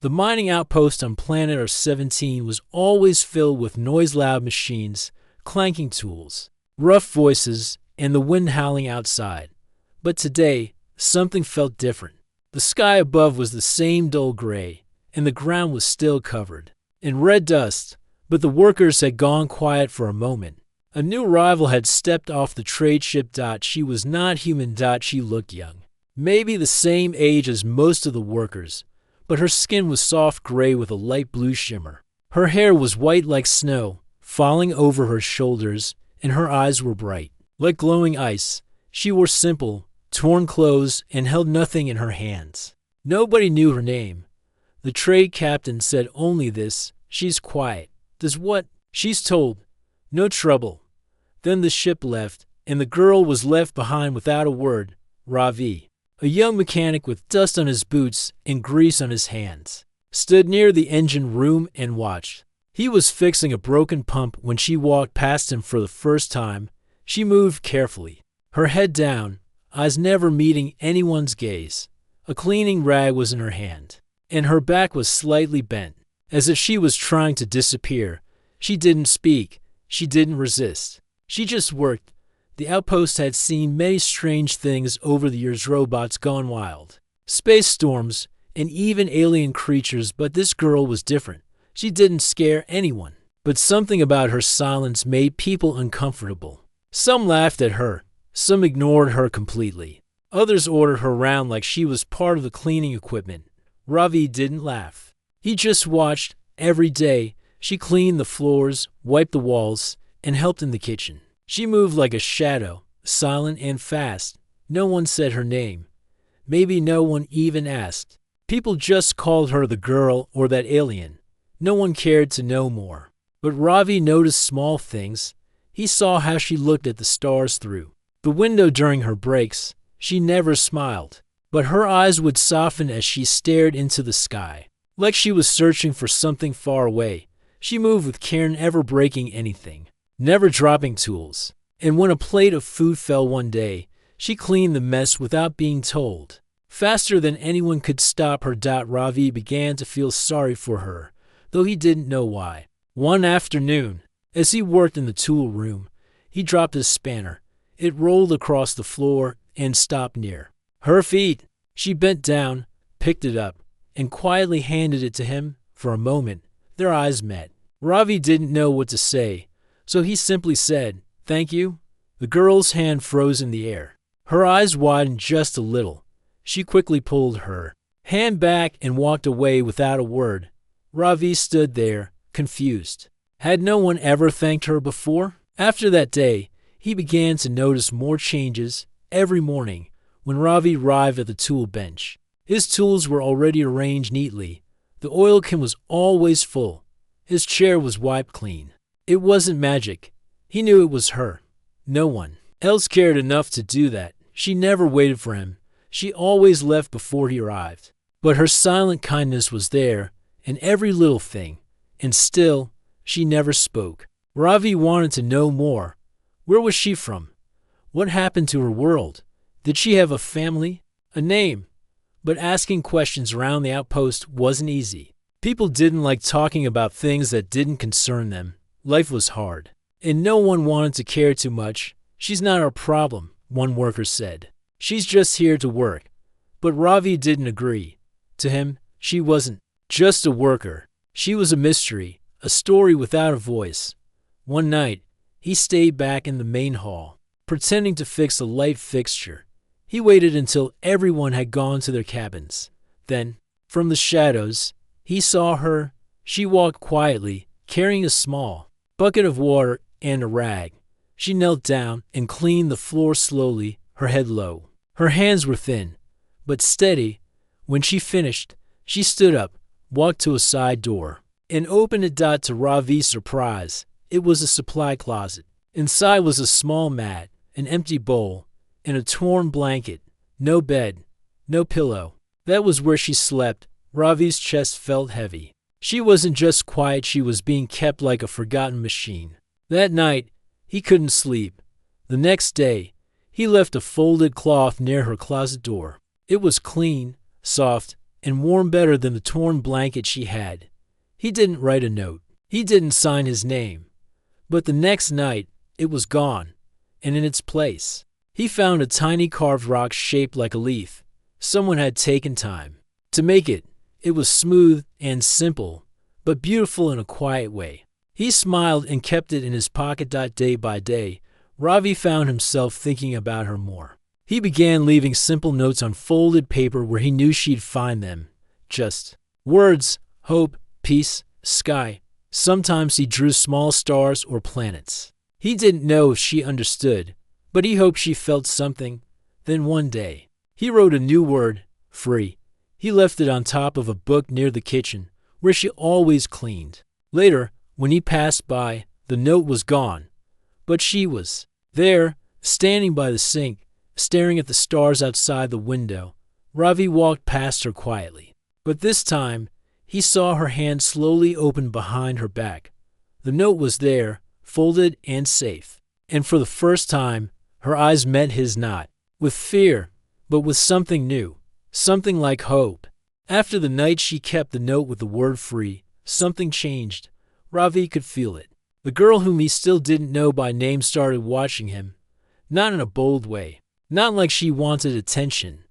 The mining outpost on planet R-17 was always filled with noise-loud machines, clanking tools, rough voices, and the wind howling outside. But today, something felt different. The sky above was the same dull gray, and the ground was still covered in red dust, but the workers had gone quiet for a moment. A new arrival had stepped off the trade ship. She was not human. She looked young, maybe the same age as most of the workers, but her skin was soft gray with a light blue shimmer. Her hair was white like snow, falling over her shoulders, and her eyes were bright, like glowing ice. She wore simple, torn clothes and held nothing in her hands. Nobody knew her name. The trade captain said only this: "She's quiet." "Does what?" "She's told. No trouble." Then the ship left, and the girl was left behind without a word. Ravi, a young mechanic with dust on his boots and grease on his hands, stood near the engine room and watched. He was fixing a broken pump when she walked past him for the first time. She moved carefully, her head down, eyes never meeting anyone's gaze. A cleaning rag was in her hand, and her back was slightly bent, as if she was trying to disappear. She didn't speak. She didn't resist. She just worked. The outpost had seen many strange things over the years: robots gone wild, space storms, and even alien creatures, but this girl was different. She didn't scare anyone, but something about her silence made people uncomfortable. Some laughed at her. Some ignored her completely. Others ordered her around like she was part of the cleaning equipment. Ravi didn't laugh. He just watched. Every day, she cleaned the floors, wiped the walls, and helped in the kitchen. She moved like a shadow, silent and fast. No one said her name. Maybe no one even asked. People just called her the girl or that alien. No one cared to know more. But Ravi noticed small things. He saw how she looked at the stars through the window during her breaks. She never smiled, but her eyes would soften as she stared into the sky, like she was searching for something far away. She moved with care, never breaking anything, never dropping tools. And when a plate of food fell one day, she cleaned the mess without being told. Faster than anyone could stop her. Ravi began to feel sorry for her, though he didn't know why. One afternoon, as he worked in the tool room, he dropped his spanner. It rolled across the floor and stopped near her feet. She bent down, picked it up, and quietly handed it to him. For a moment, their eyes met. Ravi didn't know what to say, so he simply said, "Thank you." The girl's hand froze in the air. Her eyes widened just a little. She quickly pulled her hand back and walked away without a word. Ravi stood there, confused. Had no one ever thanked her before? After that day, he began to notice more changes. Every morning, when Ravi arrived at the tool bench, his tools were already arranged neatly. The oil can was always full. His chair was wiped clean. It wasn't magic. He knew it was her. No one else cared enough to do that. She never waited for him. She always left before he arrived. But her silent kindness was there in every little thing. And still, she never spoke. Ravi wanted to know more. Where was she from? What happened to her world? Did she have a family? A name? But asking questions around the outpost wasn't easy. People didn't like talking about things that didn't concern them. Life was hard, and no one wanted to care too much. "She's not our problem," one worker said. "She's just here to work." But Ravi didn't agree. To him, she wasn't just a worker. She was a mystery, a story without a voice. One night, he stayed back in the main hall, pretending to fix a light fixture. He waited until everyone had gone to their cabins. Then, from the shadows, he saw her. She walked quietly, carrying a small bucket of water and a rag. She knelt down and cleaned the floor slowly, her head low. Her hands were thin, but steady. When she finished, she stood up, walked to a side door, and opened it. To Ravi's surprise, it was a supply closet. Inside was a small mat, an empty bowl, and a torn blanket. No bed, no pillow. That was where she slept. Ravi's chest felt heavy. She wasn't just quiet, she was being kept like a forgotten machine. That night, he couldn't sleep. The next day, he left a folded cloth near her closet door. It was clean, soft, and warm better than the torn blanket she had. He didn't write a note. He didn't sign his name. But the next night, it was gone, and in its place, he found a tiny carved rock shaped like a leaf. Someone had taken time to make it. It was smooth and simple, but beautiful in a quiet way. He smiled and kept it in his pocket. Day by day, Ravi found himself thinking about her more. He began leaving simple notes on folded paper where he knew she'd find them. Just words, hope, peace, sky. Sometimes he drew small stars or planets. He didn't know if she understood, but he hoped she felt something. Then one day, he wrote a new word, free. He left it on top of a book near the kitchen, where she always cleaned. Later, when he passed by, the note was gone, but she was there, standing by the sink, staring at the stars outside the window. Ravi walked past her quietly, but this time, he saw her hand slowly open behind her back. The note was there, folded and safe, and for the first time, her eyes met his not with fear, but with something new, something like hope. After the night she kept the note with the word free, something changed. Ravi could feel it. The girl whom he still didn't know by name started watching him, not in a bold way, not like she wanted attention,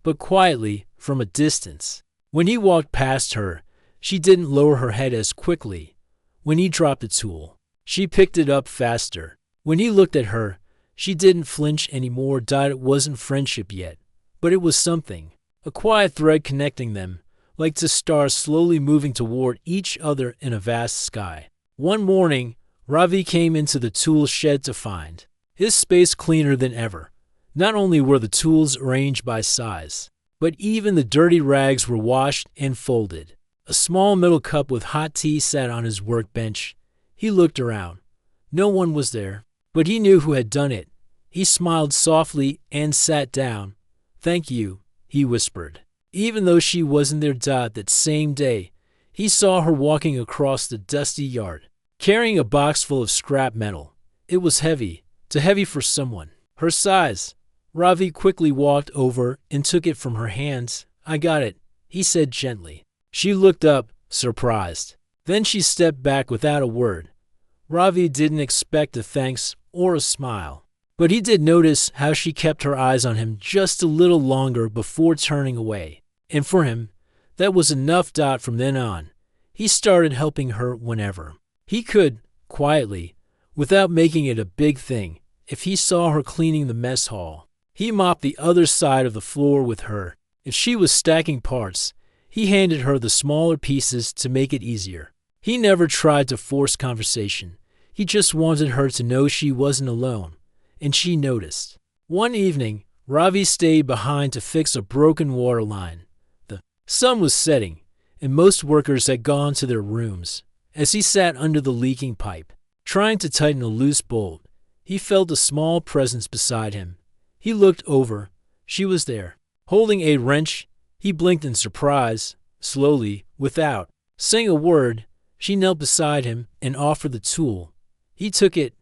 but quietly from a distance. When he walked past her, she didn't lower her head as quickly. When he dropped the tool, she picked it up faster. When he looked at her, she didn't flinch anymore. It wasn't friendship yet, but it was something, a quiet thread connecting them, like two stars slowly moving toward each other in a vast sky. One morning, Ravi came into the tool shed to find his space cleaner than ever. Not only were the tools arranged by size, but even the dirty rags were washed and folded. A small metal cup with hot tea sat on his workbench. He looked around. No one was there, but he knew who had done it. He smiled softly and sat down. "Thank you," he whispered. Even though she wasn't there. That same day, he saw her walking across the dusty yard, carrying a box full of scrap metal. It was heavy, too heavy for someone her size. Ravi quickly walked over and took it from her hands. "I got it," he said gently. She looked up, surprised. Then she stepped back without a word. Ravi didn't expect a thanks or a smile, but he did notice how she kept her eyes on him just a little longer before turning away. And for him, that was enough. From then on, he started helping her whenever he could, quietly, without making it a big thing. If he saw her cleaning the mess hall, he mopped the other side of the floor with her. If she was stacking parts, he handed her the smaller pieces to make it easier. He never tried to force conversation. He just wanted her to know she wasn't alone, and she noticed. One evening, Ravi stayed behind to fix a broken water line. The sun was setting, and most workers had gone to their rooms. As he sat under the leaking pipe, trying to tighten a loose bolt, he felt a small presence beside him. He looked over. She was there, holding a wrench. He blinked in surprise. Slowly, without saying a word, she knelt beside him and offered the tool. He took it.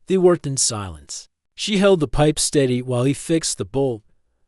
They worked in silence. She held the pipe steady while he fixed the bolt.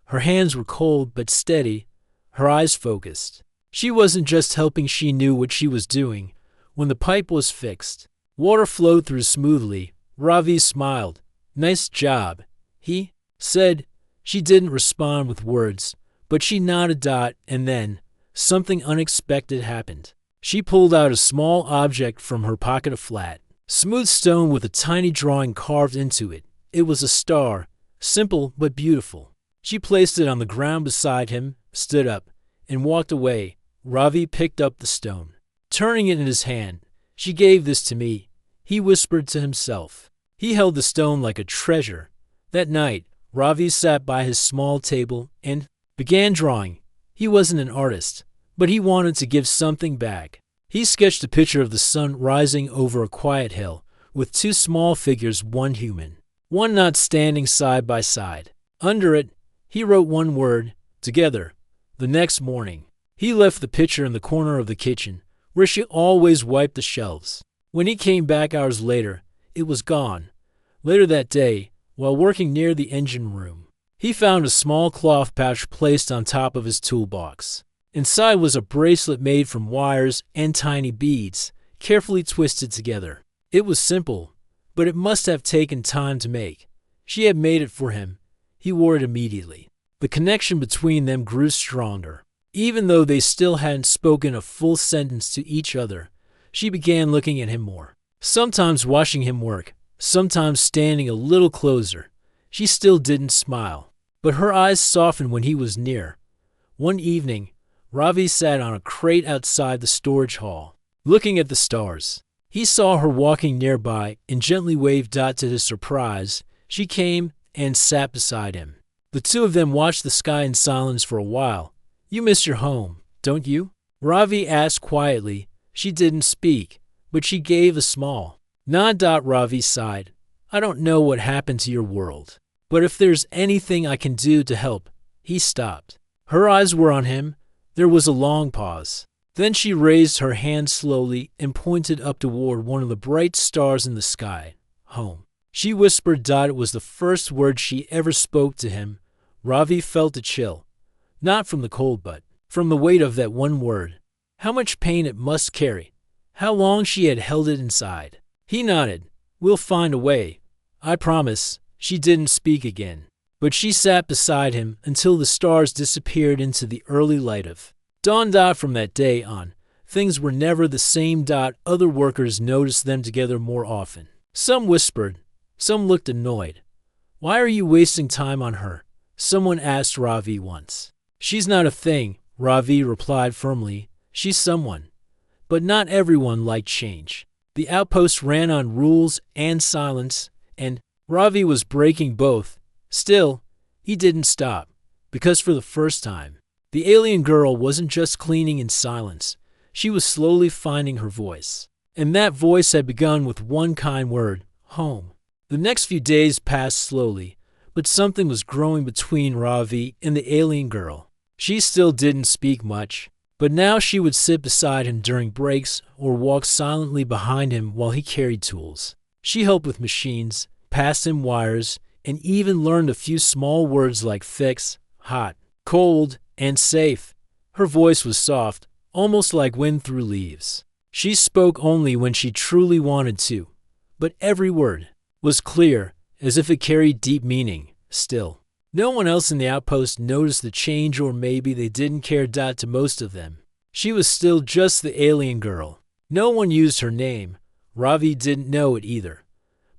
Her hands were cold but steady, her eyes focused. She wasn't just helping, she knew what she was doing. When the pipe was fixed, water flowed through smoothly. Ravi smiled. "Nice job," he said. She didn't respond with words, but she nodded. And then, something unexpected happened. She pulled out a small object from her pocket, a flat, smooth stone with a tiny drawing carved into it. It was a star, simple but beautiful. She placed it on the ground beside him, stood up, and walked away. Ravi picked up the stone, turning it in his hand. "She gave this to me," he whispered to himself. He held the stone like a treasure. That night, Ravi sat by his small table and began drawing. He wasn't an artist, but he wanted to give something back. He sketched a picture of the sun rising over a quiet hill, with two small figures, one human, one not, standing side by side. Under it, he wrote one word, together. The next morning, he left the picture in the corner of the kitchen, where she always wiped the shelves. When he came back hours later, it was gone. Later that day, while working near the engine room, he found a small cloth pouch placed on top of his toolbox. Inside was a bracelet made from wires and tiny beads, carefully twisted together. It was simple, but it must have taken time to make. She had made it for him. He wore it immediately. The connection between them grew stronger. Even though they still hadn't spoken a full sentence to each other, she began looking at him more. Sometimes watching him work, sometimes standing a little closer. She still didn't smile, but her eyes softened when he was near. One evening, Ravi sat on a crate outside the storage hall, looking at the stars. He saw her walking nearby and gently waved. To his surprise, she came and sat beside him. The two of them watched the sky in silence for a while. "You miss your home, don't you?" Ravi asked quietly. She didn't speak, but she gave a small nod. Ravi sighed. "I don't know what happened to your world, but if there's anything I can do to help." He stopped. Her eyes were on him. There was a long pause. Then she raised her hand slowly and pointed up toward one of the bright stars in the sky. "Home." She whispered. It was the first word she ever spoke to him. Ravi felt a chill. Not from the cold, but from the weight of that one word. How much pain it must carry. How long she had held it inside. He nodded. "We'll find a way. I promise." She didn't speak again, but she sat beside him until the stars disappeared into the early light of dawn. From that day on, things were never the same. Other workers noticed them together more often. Some whispered. Some looked annoyed. "Why are you wasting time on her?" someone asked Ravi once. "She's not a thing," Ravi replied firmly. "She's someone." But not everyone liked change. The outpost ran on rules and silence, and Ravi was breaking both. Still, he didn't stop, because for the first time, the alien girl wasn't just cleaning in silence. She was slowly finding her voice. And that voice had begun with one kind word: home. The next few days passed slowly, but something was growing between Ravi and the alien girl. She still didn't speak much, but now she would sit beside him during breaks or walk silently behind him while he carried tools. She helped with machines, passed him wires, and even learned a few small words like fix, hot, cold, and safe. Her voice was soft, almost like wind through leaves. She spoke only when she truly wanted to, but every word was clear, as if it carried deep meaning. Still, no one else in the outpost noticed the change, or maybe they didn't care. To most of them, she was still just the alien girl. No one used her name. Ravi didn't know it either,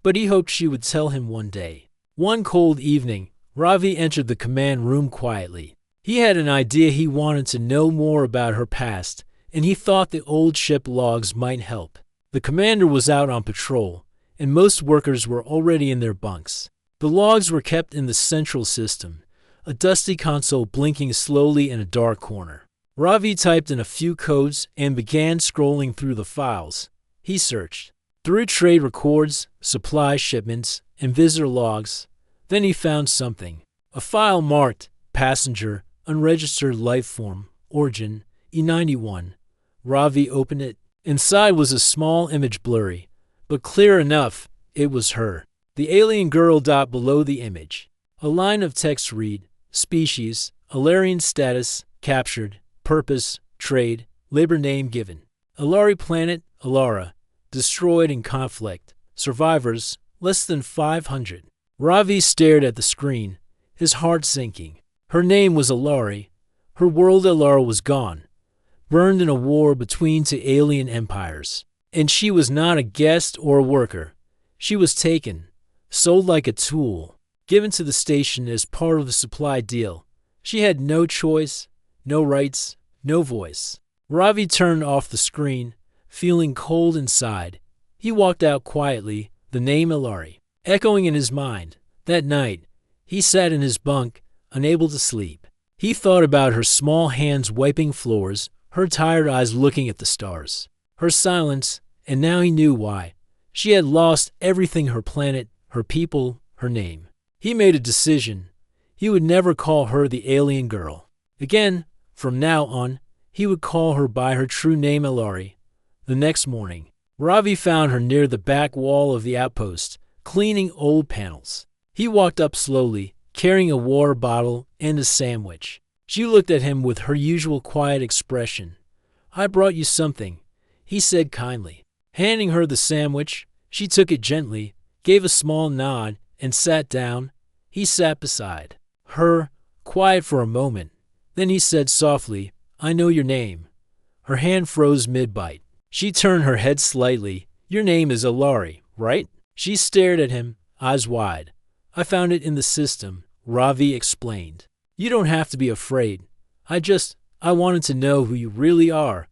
but he hoped she would tell him one day. One cold evening, Ravi entered the command room quietly. He had an idea. He wanted to know more about her past, and he thought the old ship logs might help. The commander was out on patrol, and most workers were already in their bunks. The logs were kept in the central system, a dusty console blinking slowly in a dark corner. Ravi typed in a few codes and began scrolling through the files. He searched through trade records, supply shipments, and visitor logs. Then he found something. A file marked Passenger, Unregistered Life Form, Origin, E91. Ravi opened it. Inside was a small image, blurry, but clear enough. It was her, the alien girl. Below the image, a line of text read: species, Alarian status, captured, purpose, trade, labor name given. Alari planet, Alara, destroyed in conflict, survivors, less than 500. Ravi stared at the screen, his heart sinking. Her name was Alari. Her world, Alara, was gone, burned in a war between two alien empires. And she was not a guest or a worker. She was taken, sold like a tool, given to the station as part of the supply deal. She had no choice, no rights, no voice. Ravi turned off the screen, feeling cold inside. He walked out quietly, the name Alari echoing in his mind. That night, he sat in his bunk, unable to sleep. He thought about her small hands wiping floors, her tired eyes looking at the stars, her silence, and now he knew why. She had lost everything: her planet, her people, her name. He made a decision. He would never call her the alien girl again. From now on, he would call her by her true name, Alari. The next morning, Ravi found her near the back wall of the outpost, cleaning old panels. He walked up slowly, carrying a water bottle and a sandwich. She looked at him with her usual quiet expression. "I brought you something," he said kindly. Handing her the sandwich, she took it gently, gave a small nod, and sat down. He sat beside her, quiet for a moment. Then he said softly, "I know your name." Her hand froze mid-bite. She turned her head slightly. "Your name is Alari, right?" She stared at him, eyes wide. "I found it in the system," Ravi explained. "You don't have to be afraid. I wanted to know who you really are."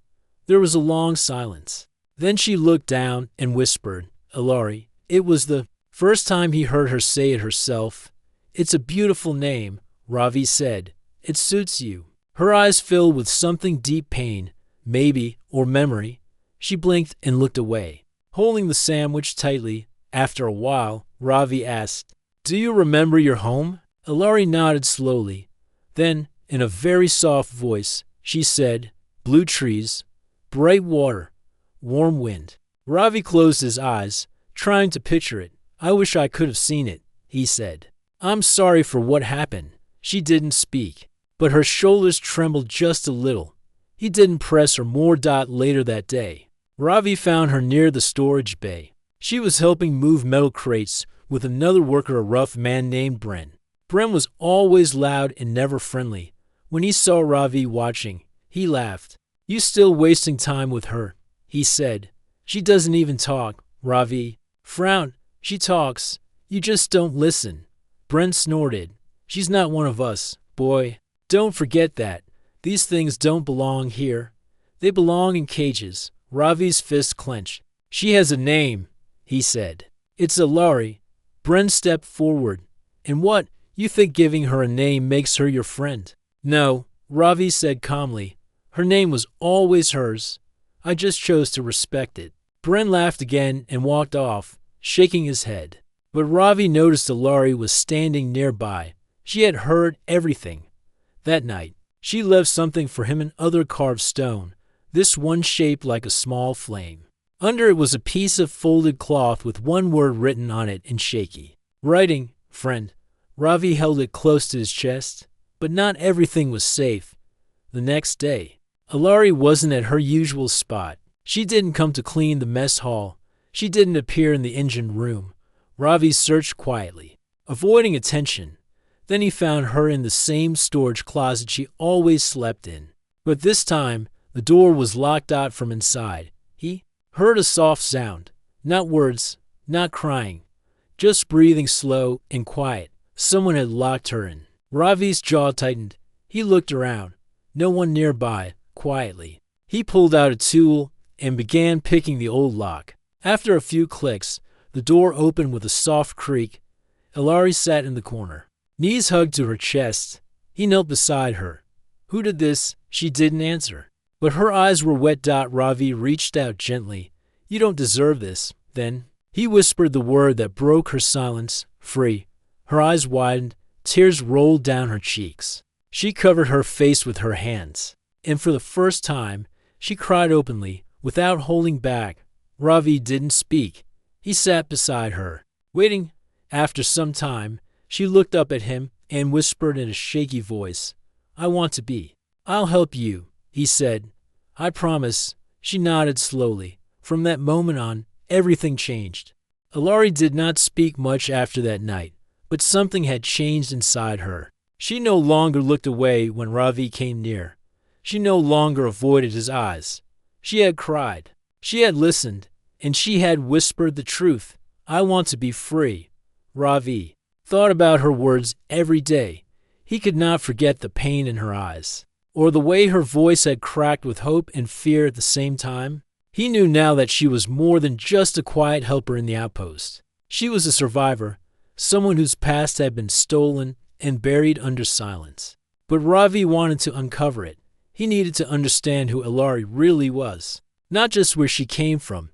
There was a long silence. Then she looked down and whispered, "Alari." It was the first time he heard her say it herself. "It's a beautiful name," Ravi said. "It suits you." Her eyes filled with something deep, pain, maybe, or memory. She blinked and looked away, holding the sandwich tightly. After a while, Ravi asked, "Do you remember your home?" Alari nodded slowly. Then, in a very soft voice, she said, "Blue trees, bright water, warm wind." Ravi closed his eyes, trying to picture it. "I wish I could have seen it," he said. "I'm sorry for what happened." She didn't speak, but her shoulders trembled just a little. He didn't press her more. Later that day, Ravi found her near the storage bay. She was helping move metal crates with another worker, a rough man named Bren. Bren was always loud and never friendly. When he saw Ravi watching, he laughed. "You still wasting time with her," he said. "She doesn't even talk." Ravi frowned. "She talks. You just don't listen." Bren snorted. "She's not one of us, boy. Don't forget that. These things don't belong here. They belong in cages." Ravi's fist clenched. "She has a name," he said. "It's Alari." Bren stepped forward. "And what? You think giving her a name makes her your friend?" "No," Ravi said calmly. "Her name was always hers. I just chose to respect it." Bren laughed again and walked off, shaking his head. But Ravi noticed Alari was standing nearby. She had heard everything. That night, she left something for him in other carved stone, this one shaped like a small flame. Under it was a piece of folded cloth with one word written on it in shaky writing, "Friend." Ravi held it close to his chest, but not everything was safe. The next day, Alari wasn't at her usual spot. She didn't come to clean the mess hall. She didn't appear in the engine room. Ravi searched quietly, avoiding attention. Then he found her in the same storage closet she always slept in. But this time, the door was locked out from inside. He heard a soft sound. Not words, not crying, just breathing slow and quiet. Someone had locked her in. Ravi's jaw tightened. He looked around. No one nearby. Quietly, he pulled out a tool and began picking the old lock. After a few clicks, the door opened with a soft creak. Alari sat in the corner, knees hugged to her chest. He knelt beside her. "Who did this?" She didn't answer, but her eyes were wet. Ravi reached out gently. "You don't deserve this." Then he whispered the word that broke her silence, "Free." Her eyes widened. Tears rolled down her cheeks. She covered her face with her hands, and for the first time, she cried openly, without holding back. Ravi didn't speak. He sat beside her, waiting. After some time, she looked up at him and whispered in a shaky voice, "I want to be." "I'll help you," he said. "I promise." She nodded slowly. From that moment on, everything changed. Alari did not speak much after that night, but something had changed inside her. She no longer looked away when Ravi came near. She no longer avoided his eyes. She had cried. She had listened. And she had whispered the truth. "I want to be free." Ravi thought about her words every day. He could not forget the pain in her eyes, or the way her voice had cracked with hope and fear at the same time. He knew now that she was more than just a quiet helper in the outpost. She was a survivor, someone whose past had been stolen and buried under silence. But Ravi wanted to uncover it. He needed to understand who Alari really was, not just where she came from,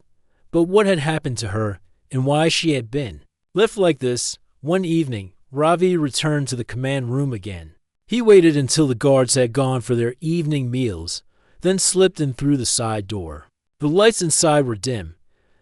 but what had happened to her and why she had been left like this. One evening, Ravi returned to the command room again. He waited until the guards had gone for their evening meals, then slipped in through the side door. The lights inside were dim.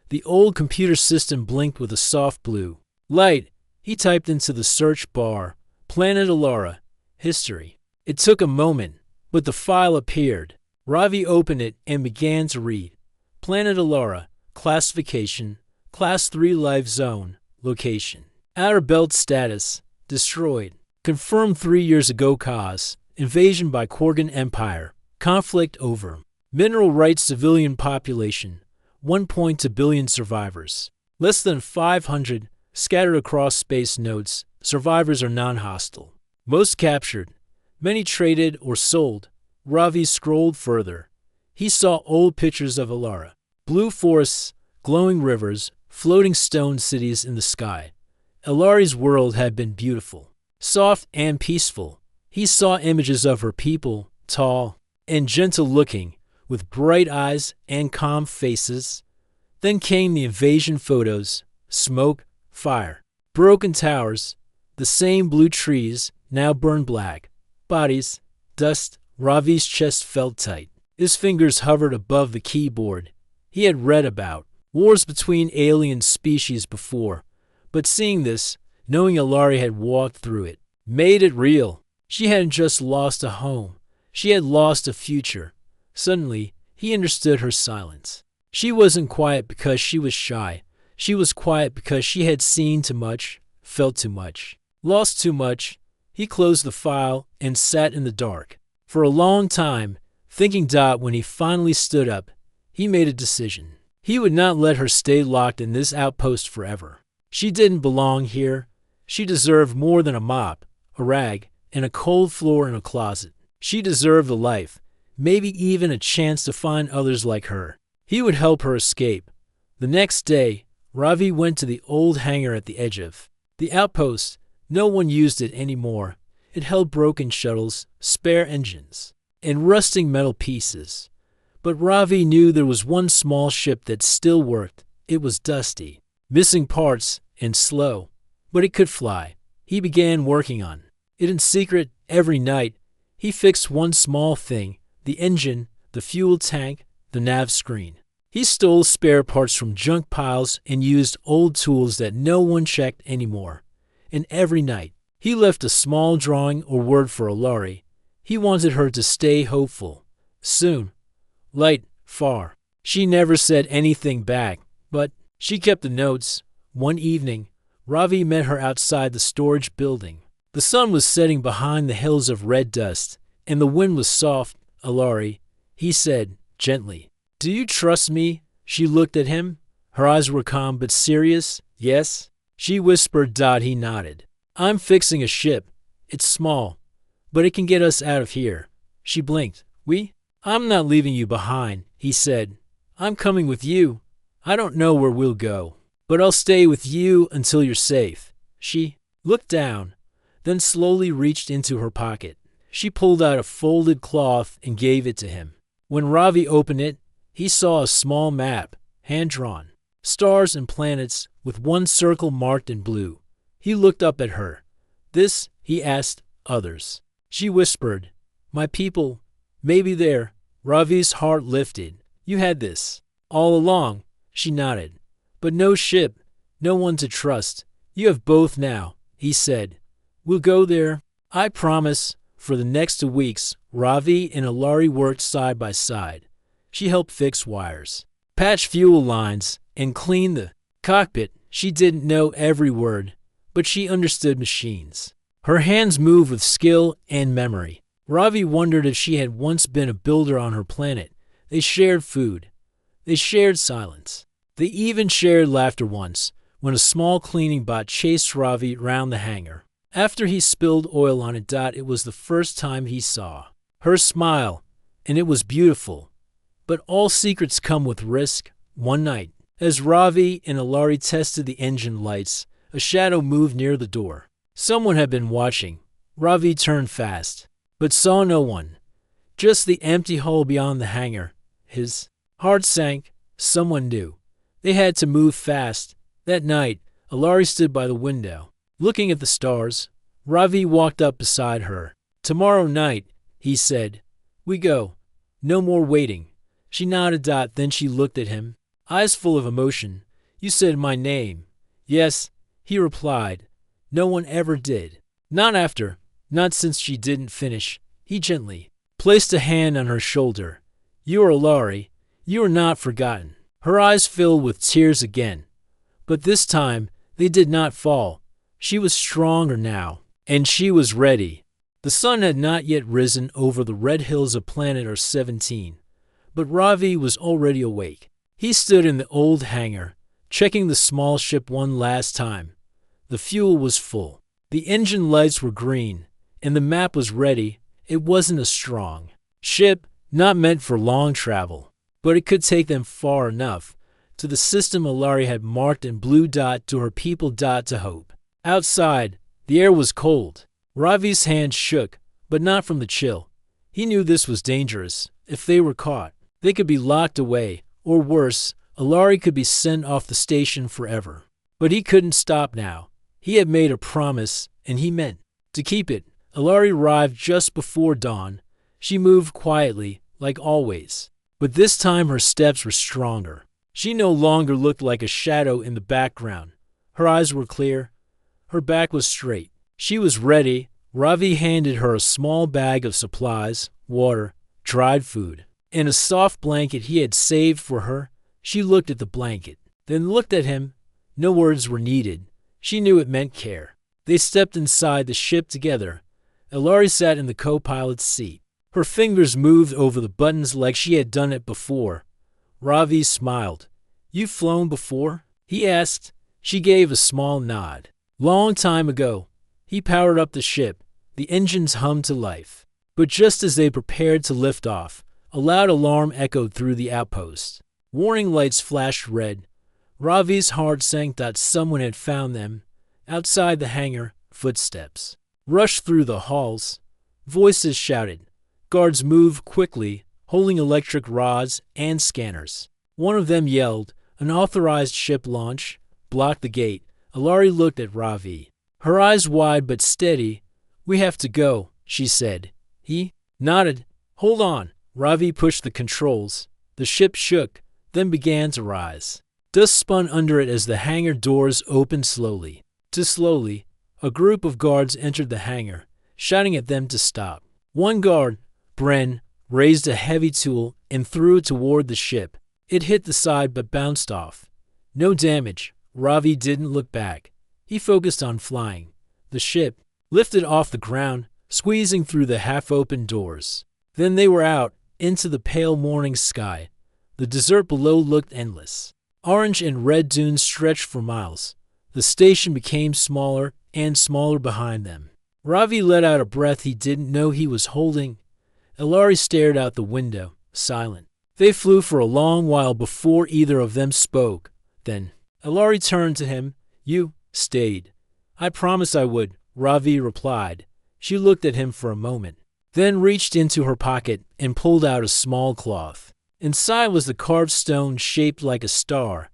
The old computer system blinked with a soft blue light. He typed into the search bar, "Planet Alara, history." It took a moment, but the file appeared. Ravi opened it and began to read. Planet Alara, classification, Class 3 life zone, location. Outer belt status, destroyed. Confirmed 3 years ago cause, invasion by Korgan Empire, conflict over. Mineral rights civilian population, 1.2 billion survivors. Less than 500, scattered across space nodes, survivors are non-hostile. Most captured, many traded or sold. Ravi scrolled further. He saw old pictures of Alara. Blue forests, glowing rivers, floating stone cities in the sky. Alari's world had been beautiful, soft and peaceful. He saw images of her people, tall and gentle-looking, with bright eyes and calm faces. Then came the invasion photos, smoke, fire, broken towers, the same blue trees, now burned black, bodies, dust. Ravi's chest felt tight. His fingers hovered above the keyboard. He had read about wars between alien species before, but seeing this, knowing Alari had walked through it, made it real. She hadn't just lost a home, she had lost a future. Suddenly, he understood her silence. She wasn't quiet because she was shy. She was quiet because she had seen too much, felt too much, lost too much. He closed the file and sat in the dark. For a long time, thinking. When he finally stood up, he made a decision. He would not let her stay locked in this outpost forever. She didn't belong here. She deserved more than a mop, a rag, and a cold floor in a closet. She deserved a life, maybe even a chance to find others like her. He would help her escape. The next day, Ravi went to the old hangar at the edge of the outpost. No one used it anymore. It held broken shuttles, spare engines, and rusting metal pieces. But Ravi knew there was one small ship that still worked. It was dusty, missing parts, and slow, but it could fly. He began working on it in secret. Every night, he fixed one small thing: the engine, the fuel tank, the nav screen. He stole spare parts from junk piles and used old tools that no one checked anymore. And every night, he left a small drawing or word for Alari. He wanted her to stay hopeful. Soon, light, far. She never said anything back, but she kept the notes. One evening, Ravi met her outside the storage building. The sun was setting behind the hills of red dust, and the wind was soft. Alari, he said, gently. Do you trust me? She looked at him. Her eyes were calm but serious. Yes, she whispered. He nodded. I'm fixing a ship. It's small, but it can get us out of here. She blinked. I'm not leaving you behind, he said. I'm coming with you. I don't know where we'll go, but I'll stay with you until you're safe. She looked down, then slowly reached into her pocket. She pulled out a folded cloth and gave it to him. When Ravi opened it, he saw a small map, hand-drawn, stars and planets with one circle marked in blue. He looked up at her. This, he asked, others. She whispered, my people, maybe there. Ravi's heart lifted. You had this all along, she nodded. But no ship, no one to trust. You have both now, he said. We'll go there, I promise. For the next 2 weeks, Ravi and Alari worked side by side. She helped fix wires, patch fuel lines, and clean the cockpit. She didn't know every word, but she understood machines. Her hands moved with skill and memory. Ravi wondered if she had once been a builder on her planet. They shared food. They shared silence. They even shared laughter once, when a small cleaning bot chased Ravi around the hangar. After he spilled oil on it, it was the first time he saw her smile, and it was beautiful. But all secrets come with risk. One night, as Ravi and Alari tested the engine lights, a shadow moved near the door. Someone had been watching. Ravi turned fast, but saw no one. Just the empty hull beyond the hangar. His heart sank. Someone knew. They had to move fast. That night, Alari stood by the window, looking at the stars. Ravi walked up beside her. Tomorrow night, he said. We go. No more waiting. She nodded. Then she looked at him, eyes full of emotion. You said my name. Yes, he replied. No one ever did. Not after. Not since she didn't finish. He gently placed a hand on her shoulder. You are Alari. You are not forgotten. Her eyes filled with tears again. But this time, they did not fall. She was stronger now, and she was ready. The sun had not yet risen over the red hills of planet Earth 17, but Ravi was already awake. He stood in the old hangar, checking the small ship one last time. The fuel was full. The engine lights were green, and the map was ready. It wasn't a strong ship, not meant for long travel, but it could take them far enough to the system Alari had marked in blue dot to her people dot to hope. Outside, the air was cold. Ravi's hand shook, but not from the chill. He knew this was dangerous. If they were caught, they could be locked away, or worse, Alari could be sent off the station forever. But he couldn't stop now. He had made a promise, and he meant to keep it. Alari arrived just before dawn. She moved quietly, like always. But this time her steps were stronger. She no longer looked like a shadow in the background. Her eyes were clear. Her back was straight. She was ready. Ravi handed her a small bag of supplies, water, dried food, and a soft blanket he had saved for her. She looked at the blanket, then looked at him. No words were needed. She knew it meant care. They stepped inside the ship together. Alari sat in the co-pilot's seat. Her fingers moved over the buttons like she had done it before. Ravi smiled. You've flown before? He asked. She gave a small nod. Long time ago. He powered up the ship. The engines hummed to life. But just as they prepared to lift off, a loud alarm echoed through the outpost. Warning lights flashed red. Ravi's heart sank that someone had found them. Outside the hangar, footsteps rushed through the halls. Voices shouted. Guards moved quickly, holding electric rods and scanners. One of them yelled, "Unauthorized ship launch." Blocked the gate. Alari looked at Ravi. Her eyes wide but steady. We have to go, she said. He nodded. Hold on. Ravi pushed the controls. The ship shook, then began to rise. Dust spun under it as the hangar doors opened slowly. Too slowly, a group of guards entered the hangar, shouting at them to stop. One guard, Bren, raised a heavy tool and threw it toward the ship. It hit the side but bounced off. No damage. Ravi didn't look back. He focused on flying. The ship lifted off the ground, squeezing through the half-open doors. Then they were out, into the pale morning sky. The desert below looked endless. Orange and red dunes stretched for miles. The station became smaller and smaller behind them. Ravi let out a breath he didn't know he was holding. Alari stared out the window, silent. They flew for a long while before either of them spoke. Then Alari turned to him. You stayed. I promised I would, Ravi replied. She looked at him for a moment, then reached into her pocket and pulled out a small cloth. Inside was the carved stone shaped like a star,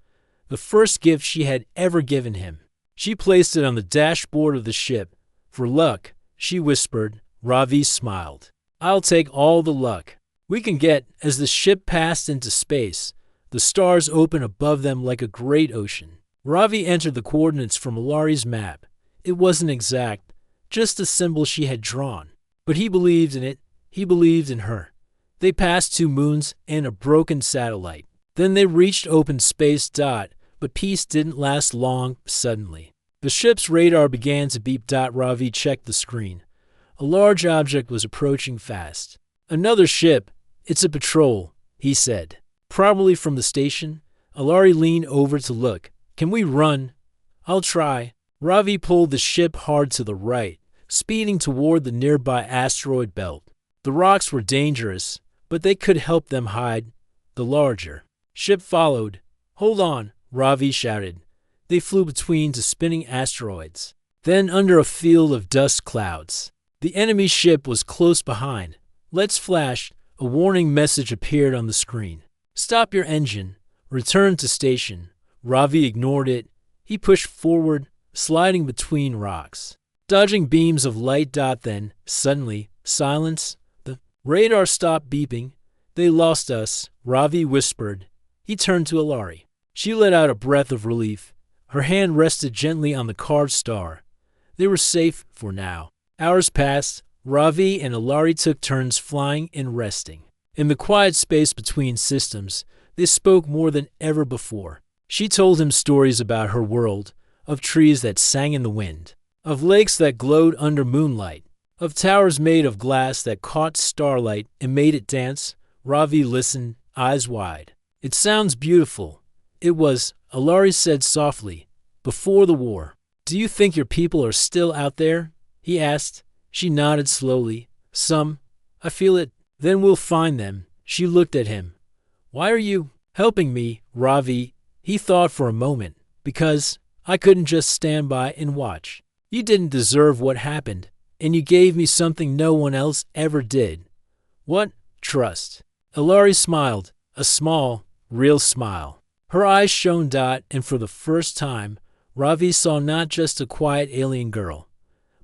the first gift she had ever given him. She placed it on the dashboard of the ship. For luck, she whispered. Ravi smiled. I'll take all the luck we can get. As the ship passed into space, the stars opened above them like a great ocean. Ravi entered the coordinates from Alari's map. It wasn't exact, just a symbol she had drawn. But he believed in it. He believed in her. They passed 2 moons and a broken satellite. Then they reached open space. But peace didn't last long. Suddenly, the ship's radar began to beep. Ravi checked the screen. A large object was approaching fast. Another ship. It's a patrol, he said. Probably from the station. Alari leaned over to look. Can we run? I'll try. Ravi pulled the ship hard to the right, speeding toward the nearby asteroid belt. The rocks were dangerous, but they could help them hide. The larger ship followed. Hold on, Ravi shouted. They flew between 2 spinning asteroids, then under a field of dust clouds. The enemy ship was close behind. Let's flash. A warning message appeared on the screen. Stop your engine. Return to station. Ravi ignored it. He pushed forward, sliding between rocks, dodging beams of light. Then, suddenly, silence. The radar stopped beeping. They lost us, Ravi whispered. He turned to Alari. She let out a breath of relief. Her hand rested gently on the carved star. They were safe for now. Hours passed. Ravi and Alari took turns flying and resting. In the quiet space between systems, they spoke more than ever before. She told him stories about her world, of trees that sang in the wind, of lakes that glowed under moonlight, of towers made of glass that caught starlight and made it dance. Ravi listened, eyes wide. "It sounds beautiful." It was, Alari said softly, "before the war." "Do you think your people are still out there?" he asked. She nodded slowly. "Some. I feel it." "Then we'll find them." She looked at him. "Why are you helping me, Ravi?" He thought for a moment. "Because I couldn't just stand by and watch. You didn't deserve what happened, and you gave me something no one else ever did." "What?" "Trust." Alari smiled, a small, real smile. Her eyes shone, and for the first time, Ravi saw not just a quiet alien girl,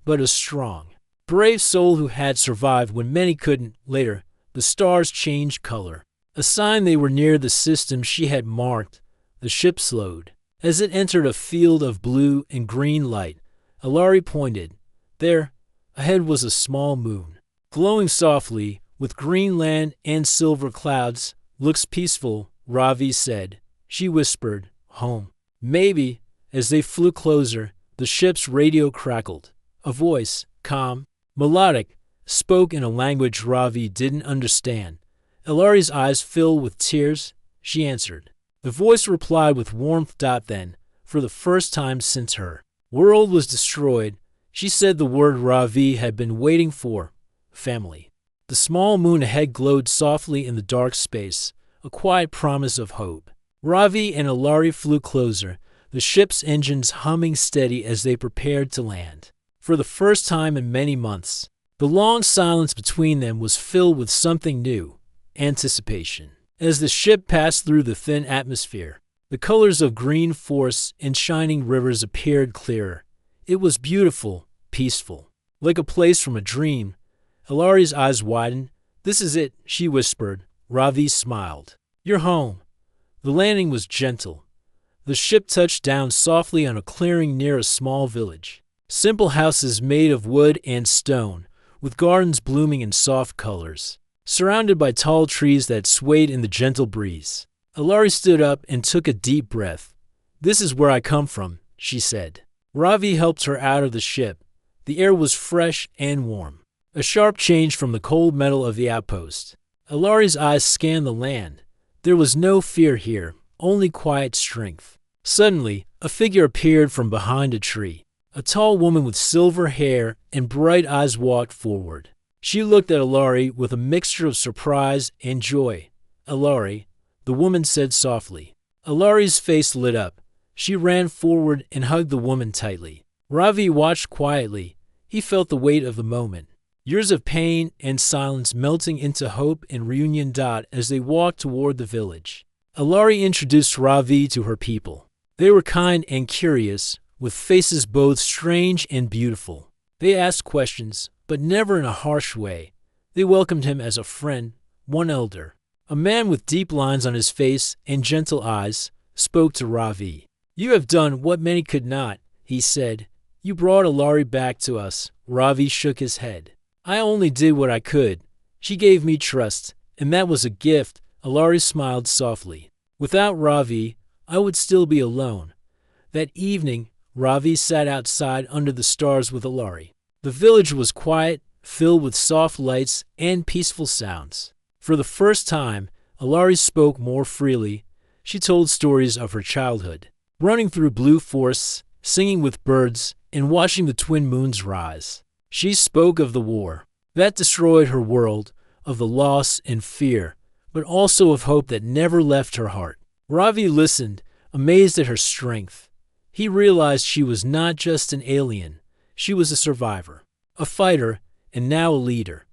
but a strong, brave soul who had survived when many couldn't. Later, the stars changed color, a sign they were near the system she had marked. The ship slowed. As it entered a field of blue and green light, Alari pointed. There, ahead was a small moon, glowing softly with green land and silver clouds. "Looks peaceful," Ravi said. She whispered, "Home." "Maybe." As they flew closer, the ship's radio crackled. A voice, calm, melodic, spoke in a language Ravi didn't understand. Alari's eyes filled with tears. She answered. The voice replied with warmth. Then, for the first time since her world was destroyed, she said the word Ravi had been waiting for: family. The small moon ahead glowed softly in the dark space, a quiet promise of hope. Ravi and Alari flew closer, the ship's engines humming steady as they prepared to land. For the first time in many months, the long silence between them was filled with something new: anticipation. As the ship passed through the thin atmosphere, the colors of green forests and shining rivers appeared clearer. It was beautiful, peaceful, like a place from a dream. Alari's eyes widened. "This is it," she whispered. Ravi smiled. "You're home." The landing was gentle. The ship touched down softly on a clearing near a small village. Simple houses made of wood and stone, with gardens blooming in soft colors, surrounded by tall trees that swayed in the gentle breeze. Alari stood up and took a deep breath. "This is where I come from," she said. Ravi helped her out of the ship. The air was fresh and warm, a sharp change from the cold metal of the outpost. Alari's eyes scanned the land. There was no fear here, only quiet strength. Suddenly, a figure appeared from behind a tree. A tall woman with silver hair and bright eyes walked forward. She looked at Alari with a mixture of surprise and joy. "Alari," the woman said softly. Alari's face lit up. She ran forward and hugged the woman tightly. Ravi watched quietly. He felt the weight of the moment. Years of pain and silence melting into hope and reunion. As they walked toward the village, Alari introduced Ravi to her people. They were kind and curious, with faces both strange and beautiful. They asked questions, but never in a harsh way. They welcomed him as a friend. One elder, a man with deep lines on his face and gentle eyes, spoke to Ravi. "You have done what many could not," he said. "You brought Alari back to us." Ravi shook his head. "I only did what I could. She gave me trust, and that was a gift." Alari smiled softly. "Without Ravi, I would still be alone." That evening, Ravi sat outside under the stars with Alari. The village was quiet, filled with soft lights and peaceful sounds. For the first time, Alari spoke more freely. She told stories of her childhood, running through blue forests, singing with birds, and watching the twin moons rise. She spoke of the war that destroyed her world, of the loss and fear, but also of hope that never left her heart. Ravi listened, amazed at her strength. He realized she was not just an alien. She was a survivor, a fighter, and now a leader.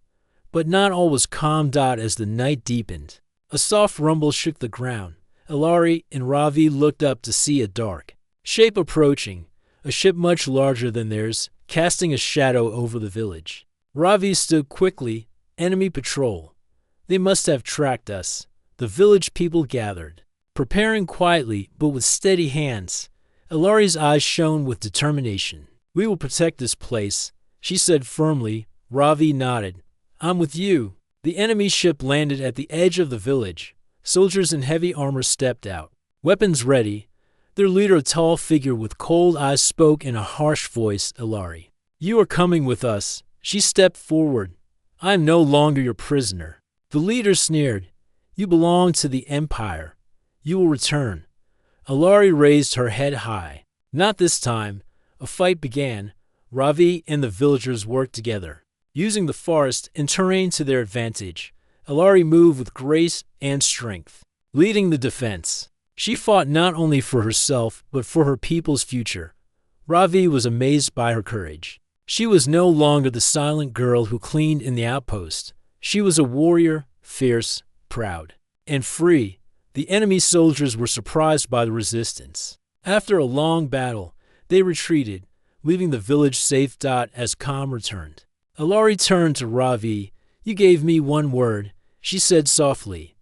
But not all was calm. As the night deepened, a soft rumble shook the ground. Alari and Ravi looked up to see a dark shape approaching, a ship much larger than theirs, casting a shadow over the village. Ravi stood quickly. "Enemy patrol. They must have tracked us." The village people gathered, preparing quietly but with steady hands. Alari's eyes shone with determination. "We will protect this place," she said firmly. Ravi nodded. I'm with you. The enemy ship landed at the edge of the village. Soldiers in heavy armor stepped out, weapons ready. Their leader, a tall figure with cold eyes, spoke in a harsh voice. Ilari, you are coming with us. She stepped forward. I am no longer your prisoner. The leader sneered. You belong to the Empire. You will return. Ilari raised her head high. Not this time. A fight began. Ravi and the villagers worked together, using the forest and terrain to their advantage. Ilari moved with grace and strength, leading the defense. She fought not only for herself, but for her people's future. Ravi was amazed by her courage. She was no longer the silent girl who cleaned in the outpost. She was a warrior, fierce, proud, and free. The enemy soldiers were surprised by the resistance. After a long battle, they retreated, leaving the village safe. As calm returned, Ilari turned to Ravi. You gave me one word, she said softly.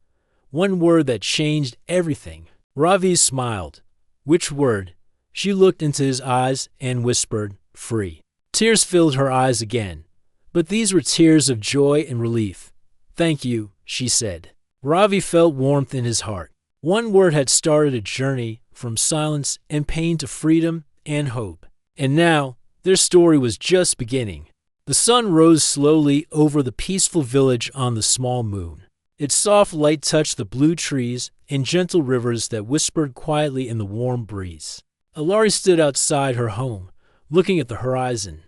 One word that changed everything. Ravi smiled. Which word? She looked into his eyes and whispered, free. Tears filled her eyes again, but these were tears of joy and relief. Thank you, she said. Ravi felt warmth in his heart. One word had started a journey from silence and pain to freedom and hope. And now, their story was just beginning. The sun rose slowly over the peaceful village on the small moon. Its soft light touched the blue trees and gentle rivers that whispered quietly in the warm breeze. Ilari stood outside her home, looking at the horizon.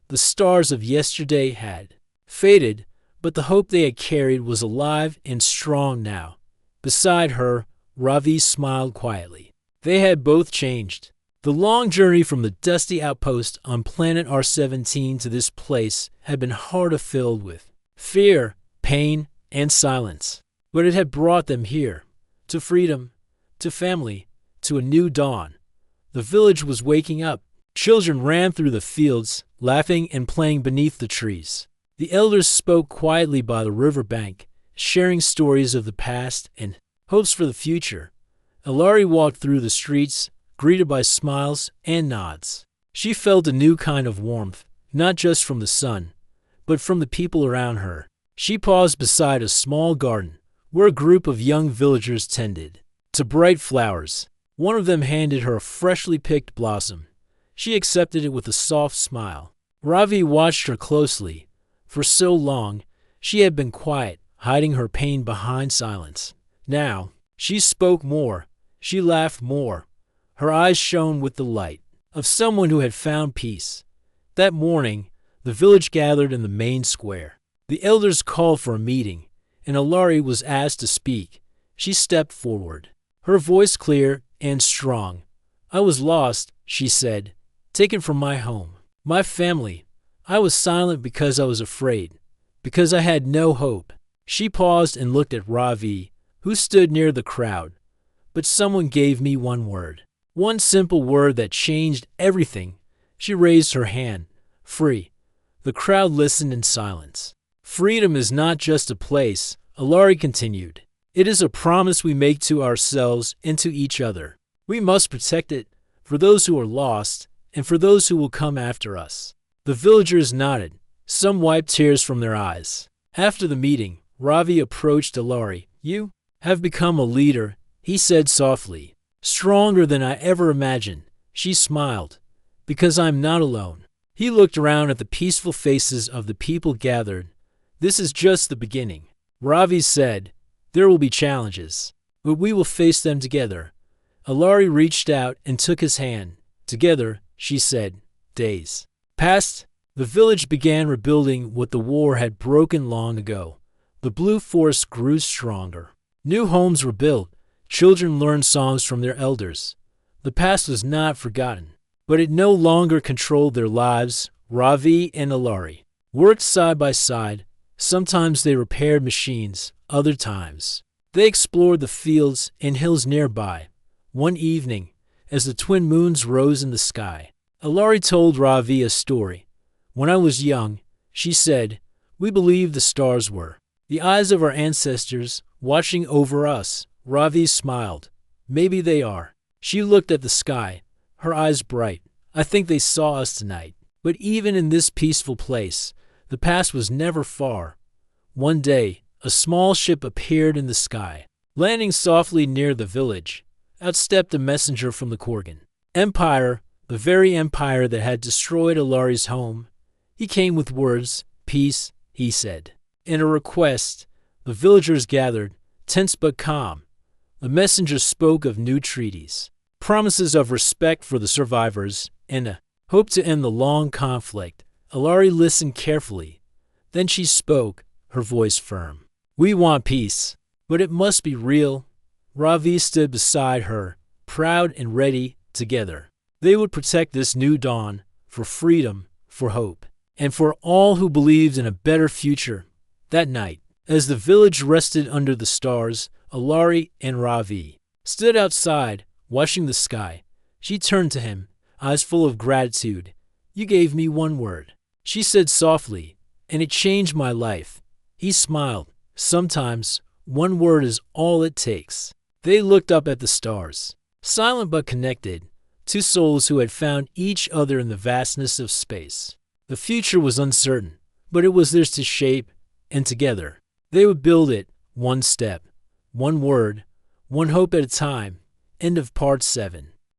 The stars of yesterday had faded, but the hope they had carried was alive and strong now. Beside her, Ravi smiled quietly. They had both changed. The long journey from the dusty outpost on planet R17 to this place had been hard filled with fear, pain, and silence. But it had brought them here, to freedom, to family, to a new dawn. The village was waking up. Children ran through the fields, laughing and playing beneath the trees. The elders spoke quietly by the riverbank, sharing stories of the past and hopes for the future. Ilari walked through the streets, greeted by smiles and nods. She felt a new kind of warmth, not just from the sun, but from the people around her. She paused beside a small garden, where a group of young villagers tended to bright flowers. One of them handed her a freshly picked blossom. She accepted it with a soft smile. Ravi watched her closely. For so long, she had been quiet, hiding her pain behind silence. Now, she spoke more. She laughed more. Her eyes shone with the light of someone who had found peace. That morning, the village gathered in the main square. The elders called for a meeting, and Ilari was asked to speak. She stepped forward, her voice clear and strong. I was lost, she said, taken from my home, my family. I was silent because I was afraid, because I had no hope. She paused and looked at Ravi, who stood near the crowd. But someone gave me one word, one simple word that changed everything. She raised her hand. Free. The crowd listened in silence. Freedom is not just a place, Ilari continued. It is a promise we make to ourselves and to each other. We must protect it for those who are lost and for those who will come after us. The villagers nodded. Some wiped tears from their eyes. After the meeting, Ravi approached Ilari. You have become a leader, he said softly. Stronger than I ever imagined. She smiled. Because I'm not alone. He looked around at the peaceful faces of the people gathered. This is just the beginning. Ravi said, there will be challenges, but we will face them together. Ilari reached out and took his hand. Together, she said, days passed. The village began rebuilding what the war had broken long ago. The blue forest grew stronger. New homes were built. Children learned songs from their elders. The past was not forgotten, but it no longer controlled their lives. Ravi and Ilari worked side by side. Sometimes they repaired machines, other times they explored the fields and hills nearby. One evening, as the twin moons rose in the sky, Ilari told Ravi a story. When I was young, she said, we believed the stars were the eyes of our ancestors watching over us. Ravi smiled. Maybe they are. She looked at the sky, her eyes bright. I think they saw us tonight. But even in this peaceful place, The past was never far. One day, a small ship appeared in the sky. Landing softly near the village, out stepped a messenger from the Korgan. Empire, the very empire that had destroyed Alari's home. He came with words, peace, he said. In a request, the villagers gathered, tense but calm. The messenger spoke of new treaties, promises of respect for the survivors, and a hope to end the long conflict. Alari listened carefully. Then she spoke, her voice firm. We want peace, but it must be real. Ravi stood beside her, proud and ready, together. They would protect this new dawn, for freedom, for hope, and for all who believed in a better future. That night, as the village rested under the stars, Alari and Ravi stood outside, watching the sky. She turned to him, eyes full of gratitude. You gave me one word, she said softly, and it changed my life. He smiled. Sometimes, one word is all it takes. They looked up at the stars, silent but connected, two souls who had found each other in the vastness of space. The future was uncertain, but it was theirs to shape, and together, they would build it, one step, one word, one hope at a time. End of part 7.